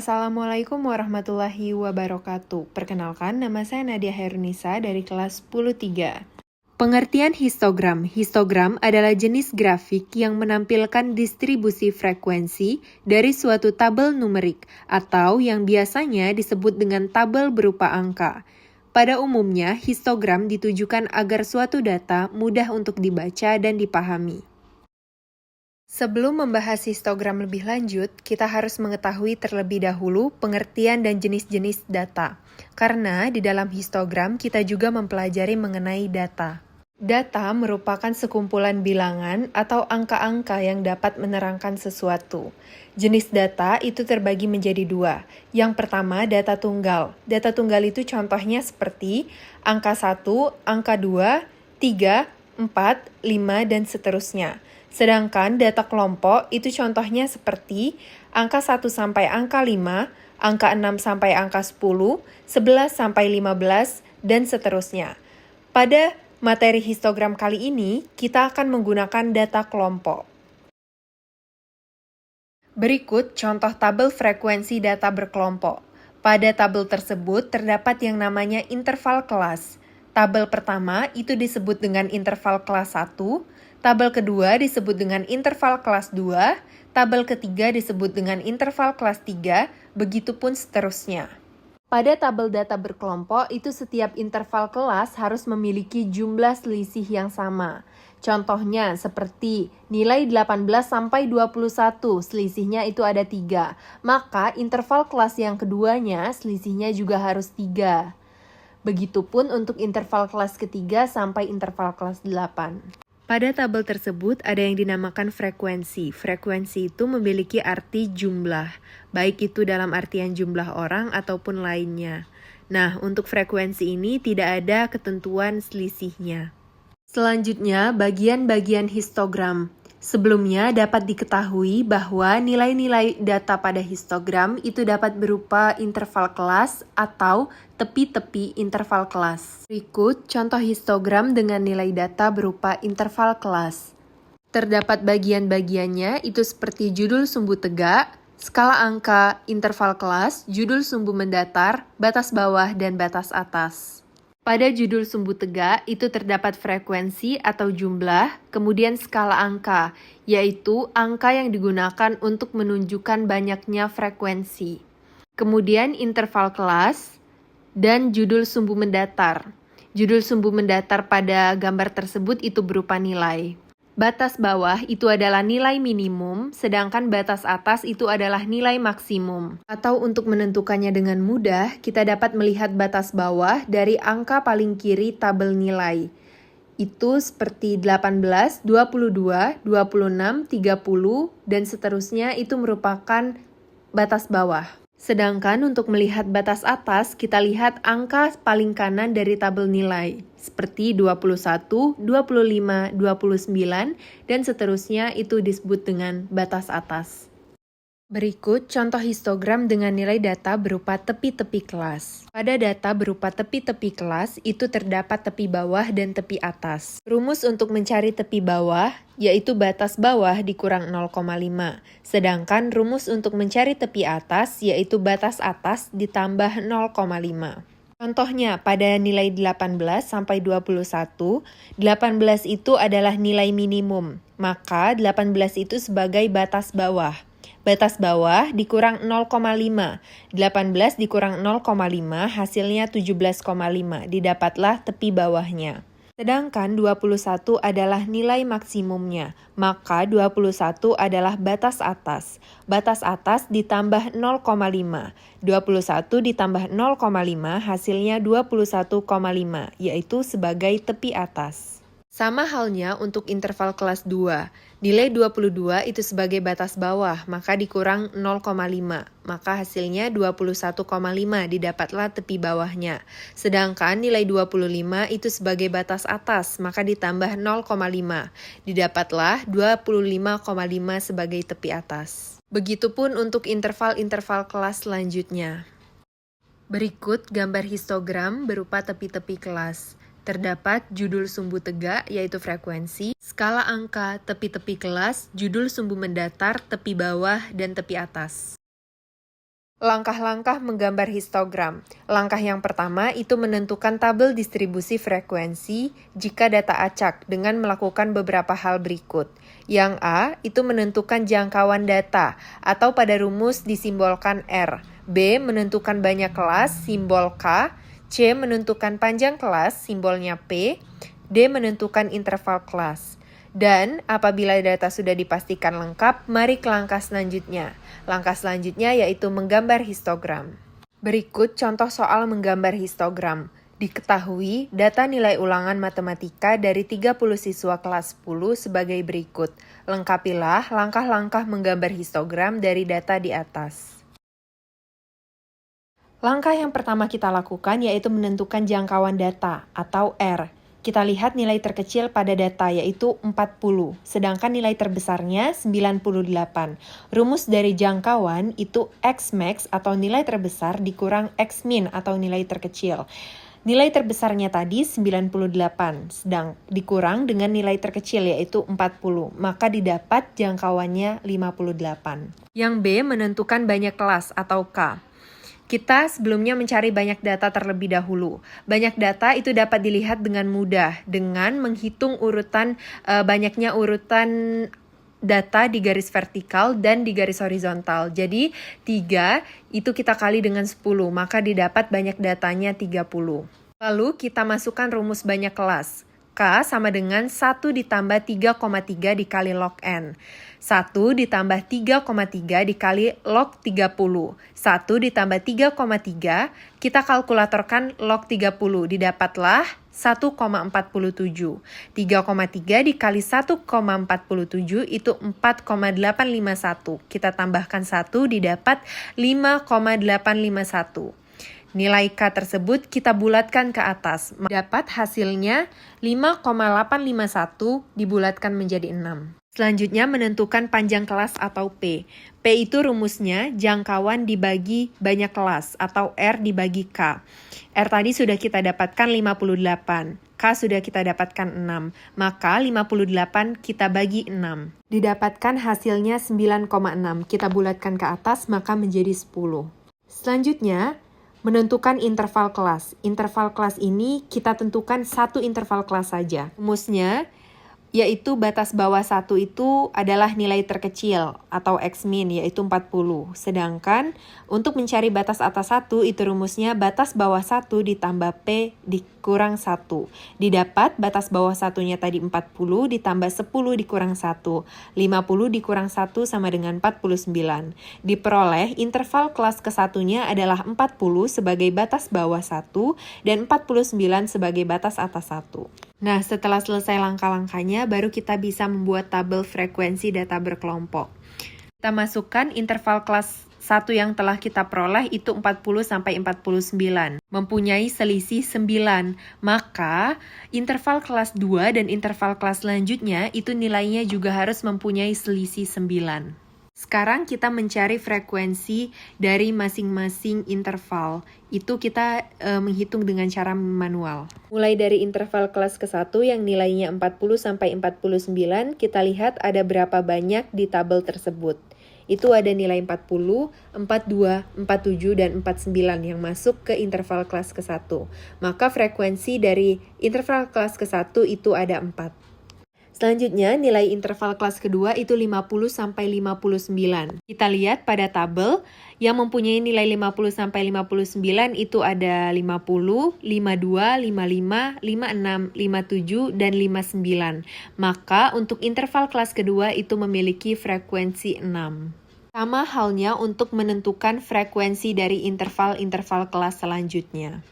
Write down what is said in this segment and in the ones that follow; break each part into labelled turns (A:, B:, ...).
A: Assalamualaikum warahmatullahi wabarakatuh. Perkenalkan, nama saya Nadia Herunisa dari kelas 10-3. Pengertian histogram. Histogram adalah jenis grafik yang menampilkan distribusi frekuensi dari suatu tabel numerik atau yang biasanya disebut dengan tabel berupa angka. Pada umumnya, histogram ditujukan agar suatu data mudah untuk dibaca dan dipahami. Sebelum membahas histogram lebih lanjut, kita harus mengetahui terlebih dahulu pengertian dan jenis-jenis data. Karena di dalam histogram kita juga mempelajari mengenai data. Data merupakan sekumpulan bilangan atau angka-angka yang dapat menerangkan sesuatu. Jenis data itu terbagi menjadi dua. Yang pertama, data tunggal. Data tunggal itu contohnya seperti angka 1, angka 2, 3, 4, 5, dan seterusnya. Sedangkan data kelompok itu contohnya seperti angka 1 sampai angka 5, angka 6 sampai angka 10, 11 sampai 15, dan seterusnya. Pada materi histogram kali ini, kita akan menggunakan data kelompok. Berikut contoh tabel frekuensi data berkelompok. Pada tabel tersebut terdapat yang namanya interval kelas. Tabel pertama itu disebut dengan interval kelas 1, tabel kedua disebut dengan interval kelas 2, tabel ketiga disebut dengan interval kelas 3, begitupun seterusnya. Pada tabel data berkelompok itu setiap interval kelas harus memiliki jumlah selisih yang sama. Contohnya seperti nilai 18 sampai 21, selisihnya itu ada 3. Maka interval kelas yang keduanya selisihnya juga harus 3. Begitupun untuk interval kelas ketiga sampai interval kelas 8. Pada tabel tersebut ada yang dinamakan frekuensi. Frekuensi itu memiliki arti jumlah, baik itu dalam artian jumlah orang ataupun lainnya. Nah, untuk frekuensi ini tidak ada ketentuan selisihnya. Selanjutnya, bagian-bagian histogram. Sebelumnya dapat diketahui bahwa nilai-nilai data pada histogram itu dapat berupa interval kelas atau tepi-tepi interval kelas. Berikut contoh histogram dengan nilai data berupa interval kelas. Terdapat bagian-bagiannya itu seperti judul sumbu tegak, skala angka, interval kelas, judul sumbu mendatar, batas bawah, dan batas atas. Pada judul sumbu tegak itu terdapat frekuensi atau jumlah, kemudian skala angka, yaitu angka yang digunakan untuk menunjukkan banyaknya frekuensi. Kemudian interval kelas dan judul sumbu mendatar. Judul sumbu mendatar pada gambar tersebut itu berupa nilai. Batas bawah itu adalah nilai minimum, sedangkan batas atas itu adalah nilai maksimum. Atau untuk menentukannya dengan mudah, kita dapat melihat batas bawah dari angka paling kiri tabel nilai. Itu seperti 18, 22, 26, 30, dan seterusnya itu merupakan batas bawah. Sedangkan untuk melihat batas atas, kita lihat angka paling kanan dari tabel nilai, seperti 21, 25, 29, dan seterusnya itu disebut dengan batas atas. Berikut contoh histogram dengan nilai data berupa tepi-tepi kelas. Pada data berupa tepi-tepi kelas, itu terdapat tepi bawah dan tepi atas. Rumus untuk mencari tepi bawah, yaitu batas bawah dikurang 0,5. Sedangkan rumus untuk mencari tepi atas, yaitu batas atas ditambah 0,5. Contohnya, pada nilai 18 sampai 21, 18 itu adalah nilai minimum, maka 18 itu sebagai batas bawah. Batas bawah dikurang 0,5. 18 dikurang 0,5 hasilnya 17,5. Didapatlah tepi bawahnya. Sedangkan 21 adalah nilai maksimumnya, maka 21 adalah batas atas. Batas atas ditambah 0,5. 21 ditambah 0,5 hasilnya 21,5, yaitu sebagai tepi atas. Sama halnya untuk interval kelas 2. Nilai 22 itu sebagai batas bawah, maka dikurang 0,5. Maka hasilnya 21,5, didapatlah tepi bawahnya. Sedangkan nilai 25 itu sebagai batas atas, maka ditambah 0,5. Didapatlah 25,5 sebagai tepi atas. Begitupun untuk interval-interval kelas selanjutnya. Berikut gambar histogram berupa tepi-tepi kelas. Terdapat judul sumbu tegak yaitu frekuensi, skala angka, tepi-tepi kelas, judul sumbu mendatar, tepi bawah, dan tepi atas. Langkah-langkah menggambar histogram. Langkah yang pertama itu menentukan tabel distribusi frekuensi jika data acak dengan melakukan beberapa hal berikut. Yang A itu menentukan jangkauan data atau pada rumus disimbolkan R. B menentukan banyak kelas, simbol K. C menentukan panjang kelas, simbolnya P. D menentukan interval kelas. Dan apabila data sudah dipastikan lengkap, mari ke langkah selanjutnya. Langkah selanjutnya yaitu menggambar histogram. Berikut contoh soal menggambar histogram. Diketahui data nilai ulangan matematika dari 30 siswa kelas 10 sebagai berikut. Lengkapilah langkah-langkah menggambar histogram dari data di atas. Langkah yang pertama kita lakukan yaitu menentukan jangkauan data atau R. Kita lihat nilai terkecil pada data yaitu 40, sedangkan nilai terbesarnya 98. Rumus dari jangkauan itu X max atau nilai terbesar dikurang X min atau nilai terkecil. Nilai terbesarnya tadi 98, sedang dikurang dengan nilai terkecil yaitu 40, maka didapat jangkauannya 58. Yang B menentukan banyak kelas atau K. Kita sebelumnya mencari banyak data terlebih dahulu. Banyak data itu dapat dilihat dengan mudah dengan menghitung banyaknya urutan data di garis vertikal dan di garis horizontal. Jadi 3 itu kita kali dengan 10, maka didapat banyak datanya 30. Lalu kita masukkan rumus banyak kelas. K sama dengan 1 ditambah 3,3 dikali log N. 1 ditambah 3,3 dikali log 30. 1 ditambah 3,3, kita kalkulatorkan log 30. Didapatlah 1,47. 3,3 dikali 1,47 itu 4,851. Kita tambahkan 1 didapat 5,851. Nilai K tersebut kita bulatkan ke atas. Dapat hasilnya 5,851 dibulatkan menjadi 6. Selanjutnya menentukan panjang kelas atau P. P itu rumusnya jangkauan dibagi banyak kelas atau R dibagi K. R tadi sudah kita dapatkan 58. K sudah kita dapatkan 6. Maka 58 kita bagi 6. Didapatkan hasilnya 9,6. Kita bulatkan ke atas maka menjadi 10. Selanjutnya menentukan interval kelas. Interval kelas ini kita tentukan satu interval kelas saja. Rumusnya yaitu batas bawah 1 itu adalah nilai terkecil atau X min yaitu 40. Sedangkan untuk mencari batas atas 1 itu rumusnya batas bawah 1 ditambah P dikurang 1. Didapat batas bawah 1-nya tadi 40 ditambah 10 dikurang 1. 50 dikurang 1 sama dengan 49. Diperoleh interval kelas ke-1-nya adalah 40 sebagai batas bawah 1 dan 49 sebagai batas atas 1. Nah, setelah selesai langkah-langkahnya, baru kita bisa membuat tabel frekuensi data berkelompok. Kita masukkan interval kelas 1 yang telah kita peroleh itu 40 sampai 49. Mempunyai selisih 9. Maka, interval kelas 2 dan interval kelas selanjutnya itu nilainya juga harus mempunyai selisih 9. Sekarang kita mencari frekuensi dari masing-masing interval. Itu kita menghitung dengan cara manual. Mulai dari interval kelas ke-1 yang nilainya 40 sampai 49, kita lihat ada berapa banyak di tabel tersebut. Itu ada nilai 40, 42, 47, dan 49 yang masuk ke interval kelas ke-1. Maka frekuensi dari interval kelas ke-1 itu ada 4. Selanjutnya, nilai interval kelas kedua itu 50 sampai 59. Kita lihat pada tabel yang mempunyai nilai 50 sampai 59 itu ada 50, 52, 55, 56, 57, dan 59. Maka untuk interval kelas kedua itu memiliki frekuensi 6. Sama halnya untuk menentukan frekuensi dari interval-interval kelas selanjutnya.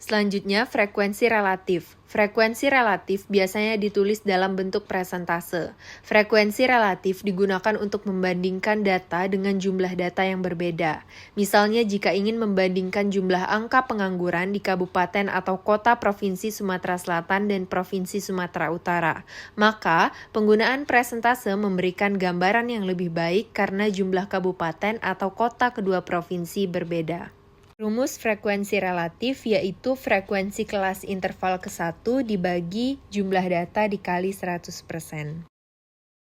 A: Selanjutnya, frekuensi relatif. Frekuensi relatif biasanya ditulis dalam bentuk presentase. Frekuensi relatif digunakan untuk membandingkan data dengan jumlah data yang berbeda. Misalnya, jika ingin membandingkan jumlah angka pengangguran di kabupaten atau kota Provinsi Sumatera Selatan dan Provinsi Sumatera Utara, maka penggunaan presentase memberikan gambaran yang lebih baik karena jumlah kabupaten atau kota kedua provinsi berbeda. Rumus frekuensi relatif yaitu frekuensi kelas interval ke-1 dibagi jumlah data dikali 100%.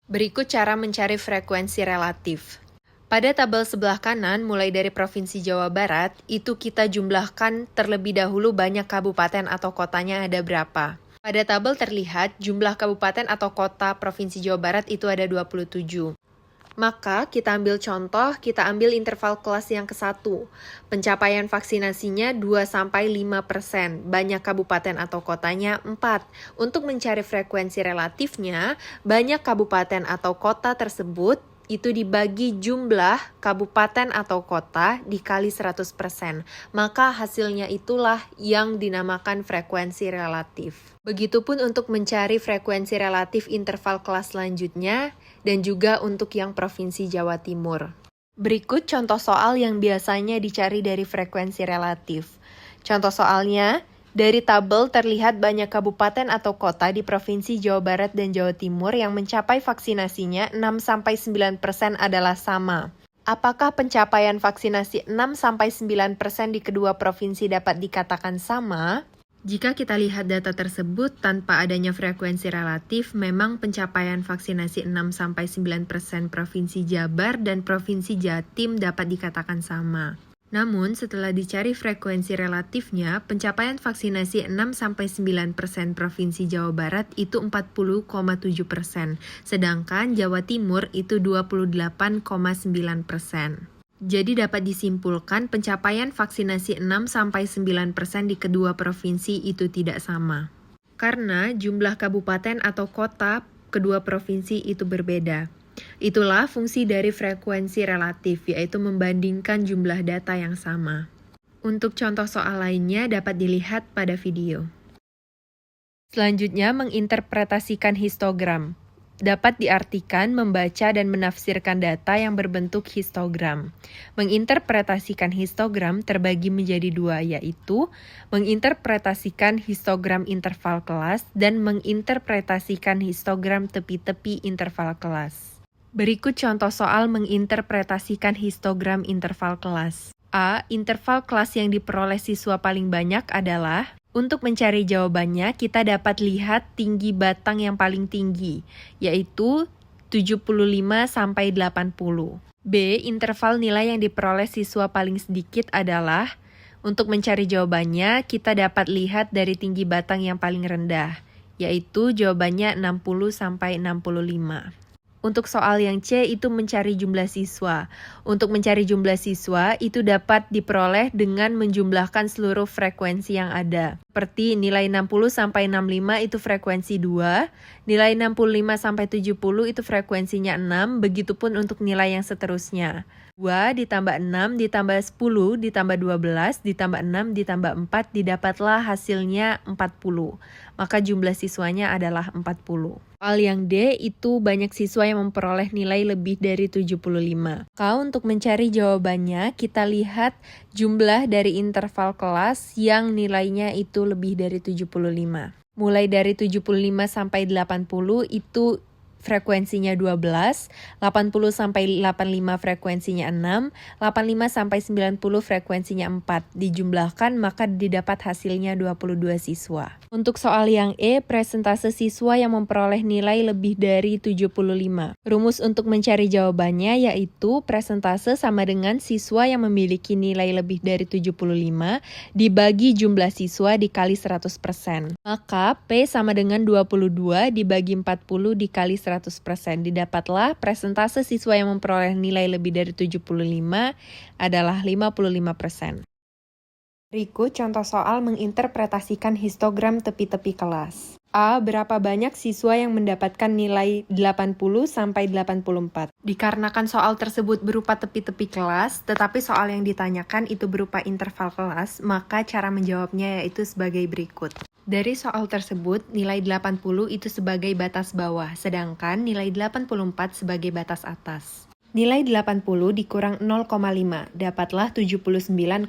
A: Berikut cara mencari frekuensi relatif. Pada tabel sebelah kanan, mulai dari Provinsi Jawa Barat, itu kita jumlahkan terlebih dahulu banyak kabupaten atau kotanya ada berapa. Pada tabel terlihat jumlah kabupaten atau kota Provinsi Jawa Barat itu ada 27. Maka kita ambil contoh, kita ambil interval kelas yang ke-1. Pencapaian vaksinasinya 2-5%, banyak kabupaten atau kotanya 4. Untuk mencari frekuensi relatifnya, banyak kabupaten atau kota tersebut itu dibagi jumlah kabupaten atau kota dikali 100%. Maka hasilnya itulah yang dinamakan frekuensi relatif. Begitupun untuk mencari frekuensi relatif interval kelas selanjutnya dan juga untuk yang Provinsi Jawa Timur. Berikut contoh soal yang biasanya dicari dari frekuensi relatif. Contoh soalnya, dari tabel terlihat banyak kabupaten atau kota di Provinsi Jawa Barat dan Jawa Timur yang mencapai vaksinasinya 6-9% adalah sama. Apakah pencapaian vaksinasi 6-9% di kedua provinsi dapat dikatakan sama? Jika kita lihat data tersebut tanpa adanya frekuensi relatif, memang pencapaian vaksinasi 6-9% Provinsi Jabar dan Provinsi Jatim dapat dikatakan sama. Namun, setelah dicari frekuensi relatifnya, pencapaian vaksinasi 6-9% Provinsi Jawa Barat itu 40,7%, sedangkan Jawa Timur itu 28,9%. Jadi dapat disimpulkan pencapaian vaksinasi 6-9% di kedua provinsi itu tidak sama. Karena jumlah kabupaten atau kota kedua provinsi itu berbeda. Itulah fungsi dari frekuensi relatif, yaitu membandingkan jumlah data yang sama. Untuk contoh soal lainnya dapat dilihat pada video. Selanjutnya, menginterpretasikan histogram. Dapat diartikan membaca dan menafsirkan data yang berbentuk histogram. Menginterpretasikan histogram terbagi menjadi dua, yaitu menginterpretasikan histogram interval kelas dan menginterpretasikan histogram tepi-tepi interval kelas. Berikut contoh soal menginterpretasikan histogram interval kelas. A. Interval kelas yang diperoleh siswa paling banyak adalah. Untuk mencari jawabannya, kita dapat lihat tinggi batang yang paling tinggi, yaitu 75-80. B. Interval nilai yang diperoleh siswa paling sedikit adalah. Untuk mencari jawabannya, kita dapat lihat dari tinggi batang yang paling rendah, yaitu jawabannya 60-65. Untuk soal yang C itu mencari jumlah siswa. Untuk mencari jumlah siswa itu dapat diperoleh dengan menjumlahkan seluruh frekuensi yang ada. Seperti nilai 60-65 itu frekuensi 2, nilai 65-70 itu frekuensinya 6, begitupun untuk nilai yang seterusnya. 2 ditambah 6 ditambah 10 ditambah 12 ditambah 6 ditambah 4 didapatlah hasilnya 40. Maka jumlah siswanya adalah 40. Soal yang D itu banyak siswa yang memperoleh nilai lebih dari 75. Maka untuk mencari jawabannya kita lihat jumlah dari interval kelas yang nilainya itu lebih dari 75. Mulai dari 75 sampai 80 itu frekuensinya 12, 80 sampai 85 frekuensinya 6, 85 sampai 90 frekuensinya 4. Dijumlahkan maka didapat hasilnya 22 siswa. Untuk soal yang E, presentase siswa yang memperoleh nilai lebih dari 75. Rumus untuk mencari jawabannya yaitu presentase sama dengan siswa yang memiliki nilai lebih dari 75 dibagi jumlah siswa dikali 100%. Maka P sama dengan 22 dibagi 40 dikali 100%. Didapatlah presentase siswa yang memperoleh nilai lebih dari 75 adalah 55%. Berikut contoh soal menginterpretasikan histogram tepi-tepi kelas. A. Berapa banyak siswa yang mendapatkan nilai 80-84? Dikarenakan soal tersebut berupa tepi-tepi kelas, tetapi soal yang ditanyakan itu berupa interval kelas, maka cara menjawabnya yaitu sebagai berikut. Dari soal tersebut, nilai 80 itu sebagai batas bawah, sedangkan nilai 84 sebagai batas atas. Nilai 80 dikurang 0,5, dapatlah 79,5,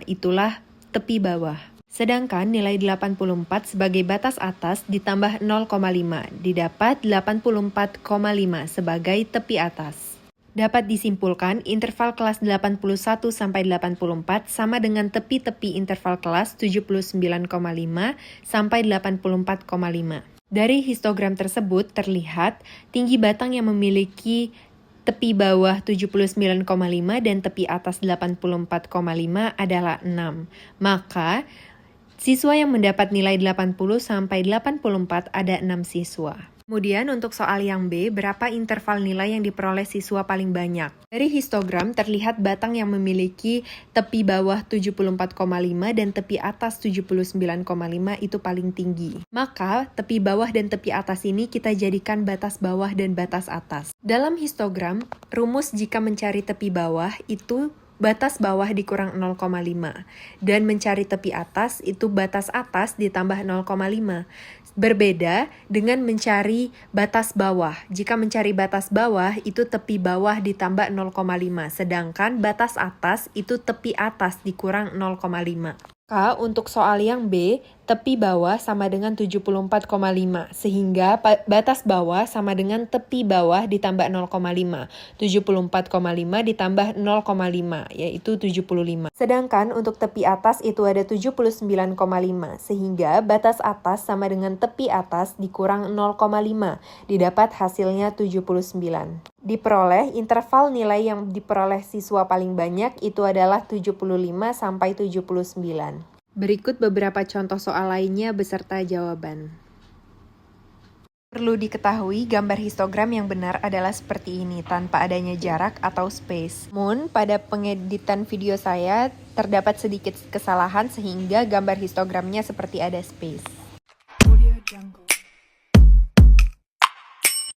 A: itulah tepi bawah. Sedangkan nilai 84 sebagai batas atas ditambah 0,5, didapat 84,5 sebagai tepi atas. Dapat disimpulkan interval kelas 81-84 sama dengan tepi-tepi interval kelas 79,5 sampai 84,5. Dari histogram tersebut terlihat tinggi batang yang memiliki tepi bawah 79,5 dan tepi atas 84,5 adalah 6. Maka, siswa yang mendapat nilai 80 sampai 84 ada 6 siswa. Kemudian untuk soal yang B, berapa interval nilai yang diperoleh siswa paling banyak? Dari histogram terlihat batang yang memiliki tepi bawah 74,5 dan tepi atas 79,5 itu paling tinggi. Maka tepi bawah dan tepi atas ini kita jadikan batas bawah dan batas atas. Dalam histogram, rumus jika mencari tepi bawah itu batas bawah dikurang 0,5 dan mencari tepi atas itu batas atas ditambah 0,5. Berbeda dengan mencari batas bawah. Jika mencari batas bawah itu tepi bawah ditambah 0,5 sedangkan batas atas itu tepi atas dikurang 0,5. Maka untuk soal yang B, tepi bawah sama dengan 74,5, sehingga batas bawah sama dengan tepi bawah ditambah 0,5. 74,5 ditambah 0,5, yaitu 75. Sedangkan untuk tepi atas itu ada 79,5, sehingga batas atas sama dengan tepi atas dikurang 0,5, didapat hasilnya 79. Diperoleh, interval nilai yang diperoleh siswa paling banyak itu adalah 75 sampai 79. Berikut beberapa contoh soal lainnya beserta jawaban. Perlu diketahui, gambar histogram yang benar adalah seperti ini, tanpa adanya jarak atau space. Namun, pada pengeditan video saya, terdapat sedikit kesalahan sehingga gambar histogramnya seperti ada space. Audio Jungle.